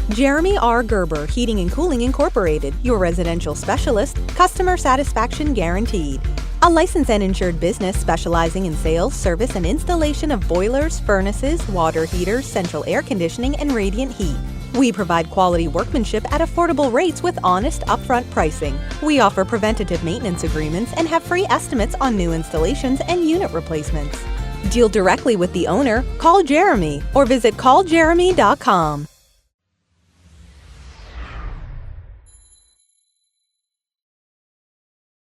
Jeremy R. Gerber, Heating and Cooling Incorporated, your residential specialist, customer satisfaction guaranteed. A licensed and insured business specializing in sales, service, and installation of boilers, furnaces, water heaters, central air conditioning, and radiant heat. We provide quality workmanship at affordable rates with honest, upfront pricing. We offer preventative maintenance agreements and have free estimates on new installations and unit replacements. Deal directly with the owner, call Jeremy, or visit calljeremy.com.